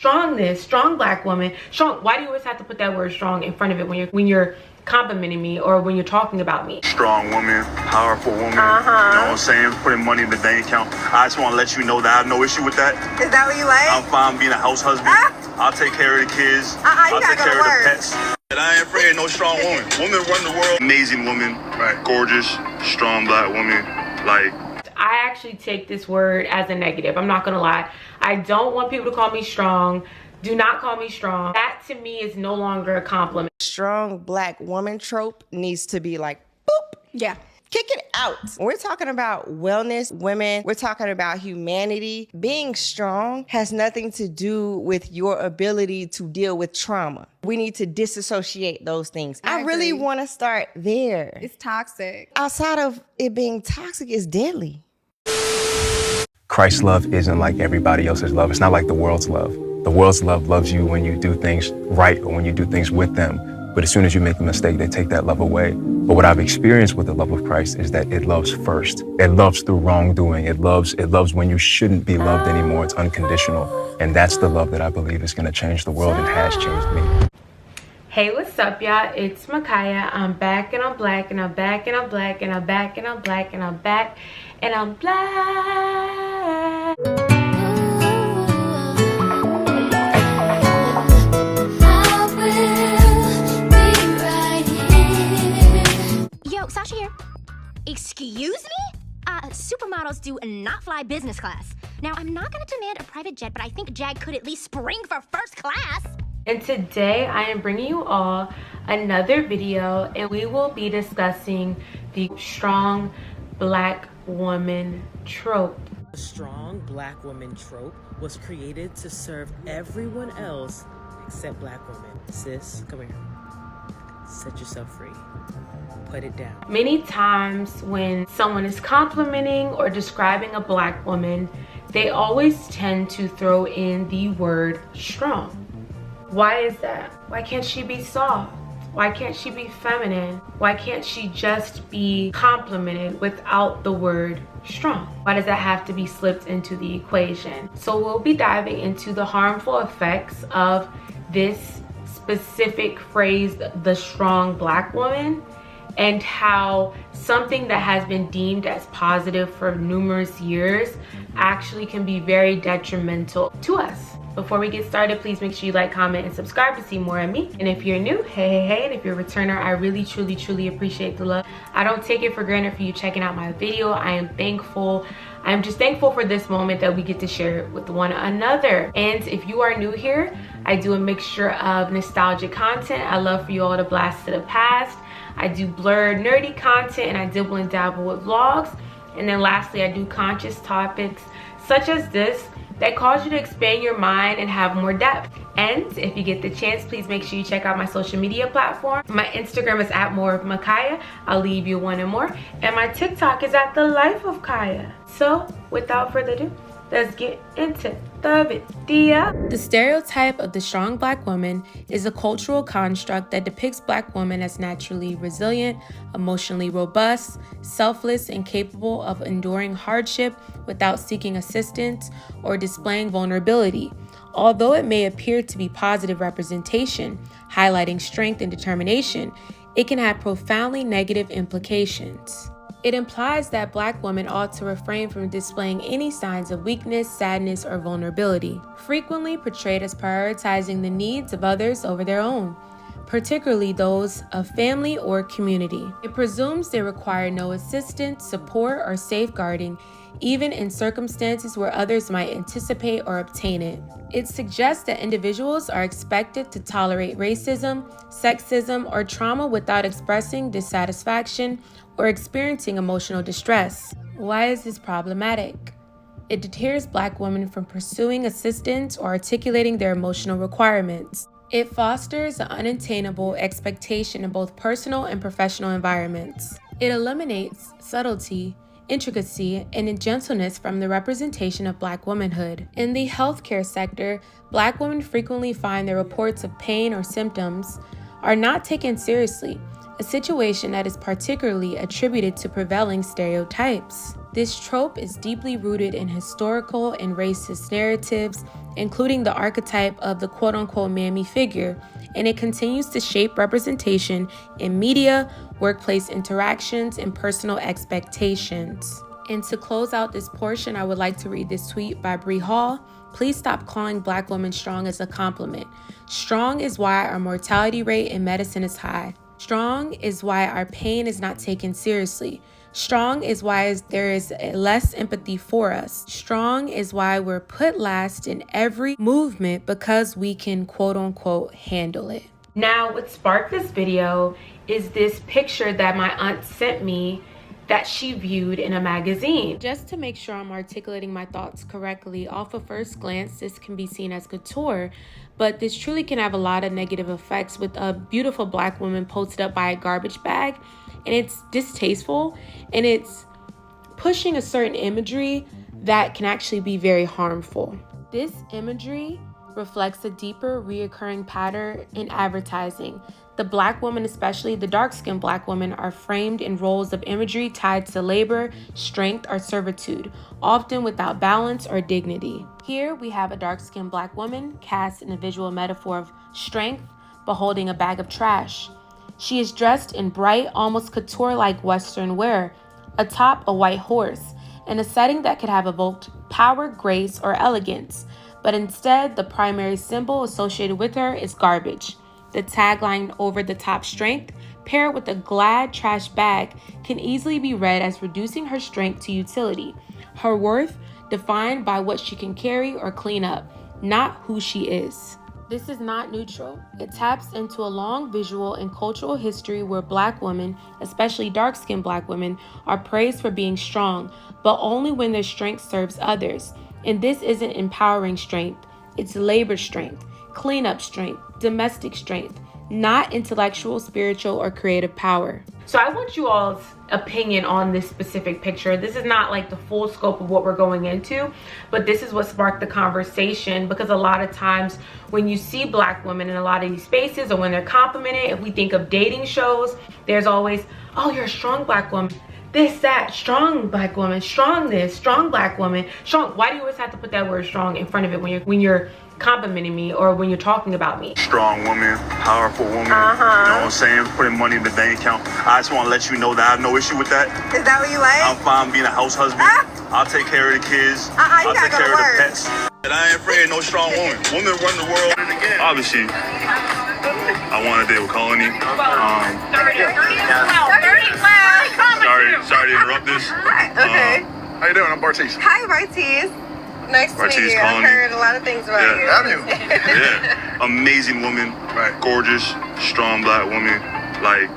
Strongness, strong black woman, strong. Why do you always have to put that word strong in front of it when you're complimenting me or when you're talking about me? Strong woman, powerful woman, you know what I'm saying? Putting money in the bank account. I just want to let you know that I have no issue with that. Is that what you like? I'm fine being a house husband. I'll take care of the kids. I'll take care of the pets. And I ain't afraid of no strong woman. Women run the world. Amazing woman, right? Gorgeous, strong black woman. Like, I actually take this word as a negative. I'm not gonna lie. I don't want people to call me strong. Do not call me strong. That to me is no longer a compliment. Strong black woman trope needs to be like, boop. Yeah. Kick it out. We're talking about wellness, women. We're talking about humanity. Being strong has nothing to do with your ability to deal with trauma. We need to disassociate those things. I really want to start there. It's toxic. Outside of it being toxic, it's deadly. Christ's love isn't like everybody else's love. It's not like the world's love. The world's love loves you when you do things right or when you do things with them. But as soon as you make a mistake, they take that love away. But what I've experienced with the love of Christ is that it loves first. It loves through wrongdoing. It loves when you shouldn't be loved anymore. It's unconditional. And that's the love that I believe is going to change the world and has changed me. Hey, what's up, y'all? It's Micaiah. I'm back and I'm black and I'm back and I'm black and I'm back and I'm black and I'm back and I'm black. Sasha here. Excuse me? Supermodels do not fly business class. Now, I'm not gonna demand a private jet, but I think Jag could at least spring for first class. And today I am bringing you all another video, and we will be discussing the strong black woman trope. The strong black woman trope was created to serve everyone else except black women. Sis, come here. Set yourself free. Put it down. Many times when someone is complimenting or describing a black woman, they always tend to throw in the word strong. Why is that? Why can't she be soft? Why can't she be feminine? Why can't she just be complimented without the word strong? Why does that have to be slipped into the equation? So we'll be diving into the harmful effects of this specific phrase, the strong black woman, and how something that has been deemed as positive for numerous years actually can be very detrimental to us. Before we get started, please make sure you like, comment, and subscribe to see more of me. And if you're new, hey, and if you're a returner, I really, truly appreciate the love. I don't take it for granted for you checking out my video. I am thankful. I'm just thankful for this moment that we get to share with one another. And if you are new here, I do a mixture of nostalgic content. I love for you all to blast to the past. I do blurred, nerdy content, and I dibble and dabble with vlogs. And then lastly, I do conscious topics such as this that cause you to expand your mind and have more depth. And if you get the chance, please make sure you check out my social media platform. My Instagram is @moreofmicaiah. I'll leave you one and more. And my TikTok is @thelifeofkaya. So without further ado, let's get into the video. The stereotype of the strong black woman is a cultural construct that depicts black women as naturally resilient, emotionally robust, selfless, and capable of enduring hardship without seeking assistance or displaying vulnerability. Although it may appear to be positive representation, highlighting strength and determination, it can have profoundly negative implications. It implies that black women ought to refrain from displaying any signs of weakness, sadness, or vulnerability, frequently portrayed as prioritizing the needs of others over their own, particularly those of family or community. It presumes they require no assistance, support, or safeguarding, even in circumstances where others might anticipate or obtain it. It suggests that individuals are expected to tolerate racism, sexism, or trauma without expressing dissatisfaction or experiencing emotional distress. Why is this problematic? It deters black women from pursuing assistance or articulating their emotional requirements. It fosters an unattainable expectation in both personal and professional environments. It eliminates subtlety, intricacy, and gentleness from the representation of black womanhood. In the healthcare sector, black women frequently find their reports of pain or symptoms are not taken seriously, a situation that is particularly attributed to prevailing stereotypes. This trope is deeply rooted in historical and racist narratives, including the archetype of the quote-unquote mammy figure, and it continues to shape representation in media, workplace interactions, and personal expectations. And to close out this portion, I would like to read this tweet by Bree Hall. Please stop calling Black women strong as a compliment. Strong is why our mortality rate in medicine is high. Strong is why our pain is not taken seriously. Strong is why there is less empathy for us. Strong is why we're put last in every movement because we can quote unquote handle it. Now, what sparked this video is this picture that my aunt sent me that she viewed in a magazine. Just to make sure I'm articulating my thoughts correctly, off of first glance, this can be seen as couture, but this truly can have a lot of negative effects with a beautiful Black woman posted up by a garbage bag, and it's distasteful, and it's pushing a certain imagery that can actually be very harmful. This imagery reflects a deeper reoccurring pattern in advertising. The Black woman, especially the dark-skinned Black women, are framed in roles of imagery tied to labor, strength, or servitude, often without balance or dignity. Here we have a dark-skinned Black woman cast in a visual metaphor of strength, but holding a bag of trash. She is dressed in bright, almost couture-like Western wear, atop a white horse, in a setting that could have evoked power, grace, or elegance. But instead, the primary symbol associated with her is garbage. The tagline "over the top strength," paired with a Glad trash bag, can easily be read as reducing her strength to utility, her worth defined by what she can carry or clean up, not who she is. This is not neutral. It taps into a long visual and cultural history where Black women, especially dark-skinned Black women, are praised for being strong, but only when their strength serves others. And this isn't empowering strength, it's labor strength, cleanup strength, domestic strength, not intellectual, spiritual, or creative power. So I want you all's opinion on this specific picture. This is not like the full scope of what we're going into, but this is what sparked the conversation, because a lot of times when you see Black women in a lot of these spaces, or when they're complimented, if we think of dating shows, there's always, oh, you're a strong Black woman. This, that, strong Black woman, strong this, strong Black woman, strong. Why do you always have to put that word strong in front of it when you're complimenting me or when you're talking about me? Strong woman, powerful woman, you know what I'm saying? Putting money in the bank account. I just want to let you know that I have no issue with that. Is that what you like? I'm fine being a house husband. I'll take care of the kids. I'll take care of the pets. And I ain't afraid of no strong woman. Women run the world. Obviously, I want to date with Colony. Sorry to interrupt this. Okay. How you doing? I'm Bartiz. Hi, Bartiz. Nice to meet you. I've heard a lot of things about you. Have you? Yeah. Amazing woman. Right. Gorgeous, strong Black woman. Like,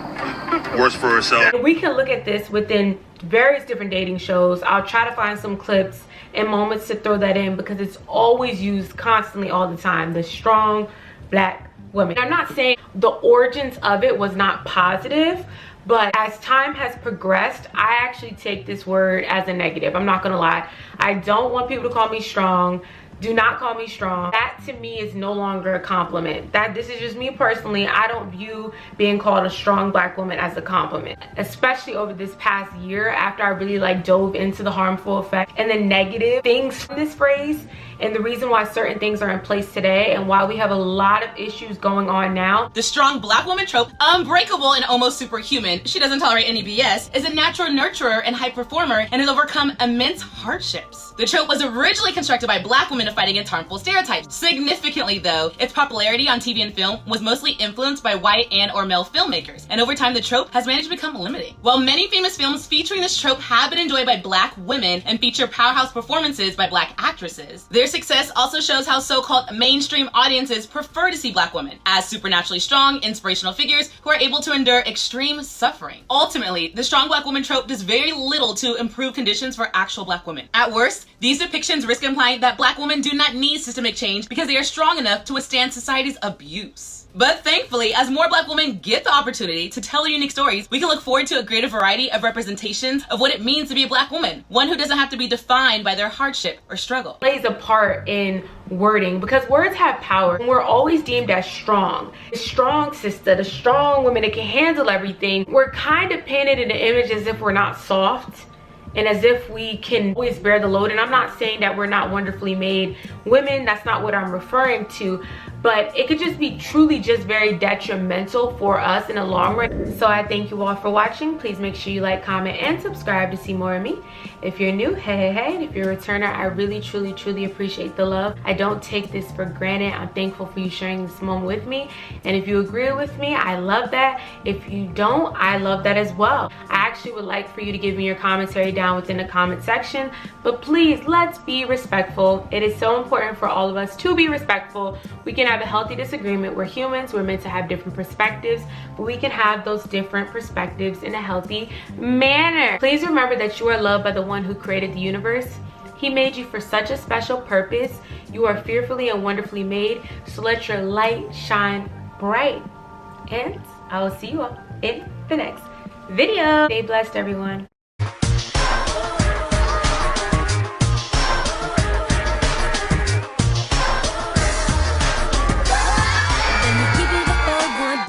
works for herself. We can look at this within various different dating shows. I'll try to find some clips and moments to throw that in, because it's always used constantly all the time. The strong Black woman. I'm not saying the origins of it was not positive, but as time has progressed, I actually take this word as a negative. I'm not gonna lie. I don't want people to call me strong. Do not call me strong. That to me is no longer a compliment. This is just me personally. I don't view being called a strong Black woman as a compliment, especially over this past year, after I really dove into the harmful effect and the negative things from this phrase, and the reason why certain things are in place today, and why we have a lot of issues going on now. The strong Black woman trope, unbreakable and almost superhuman, she doesn't tolerate any BS, is a natural nurturer and high performer, and has overcome immense hardships. The trope was originally constructed by Black women to fight against harmful stereotypes. Significantly though, its popularity on TV and film was mostly influenced by white and/or male filmmakers, and over time the trope has managed to become limiting. While many famous films featuring this trope have been enjoyed by Black women and feature powerhouse performances by Black actresses, their success also shows how so-called mainstream audiences prefer to see Black women as supernaturally strong, inspirational figures who are able to endure extreme suffering. Ultimately, the strong Black woman trope does very little to improve conditions for actual Black women. At worst, these depictions risk implying that Black women do not need systemic change because they are strong enough to withstand society's abuse. But thankfully, as more Black women get the opportunity to tell their unique stories, we can look forward to a greater variety of representations of what it means to be a Black woman, one who doesn't have to be defined by their hardship or struggle. Plays a part in wording, because words have power. We're always deemed as strong. The strong sister, the strong woman that can handle everything. We're kind of painted in the image as if we're not soft and as if we can always bear the load. And I'm not saying that we're not wonderfully made women, that's not what I'm referring to, but it could just be truly just very detrimental for us in the long run. So I thank you all for watching. Please make sure you like, comment, and subscribe to see more of me. If you're new, hey, and if you're a returner, I really, truly appreciate the love. I don't take this for granted. I'm thankful for you sharing this moment with me. And if you agree with me, I love that. If you don't, I love that as well. I actually would like for you to give me your commentary down within the comment section, but please, let's be respectful. It is so important for all of us to be respectful. We can have a healthy disagreement. We're humans, we're meant to have different perspectives, but we can have those different perspectives in a healthy manner. Please remember that you are loved by the one who created the universe. He made you for such a special purpose. You are fearfully and wonderfully made, so let your light shine bright. And I will see you all in the next video. Stay blessed, everyone.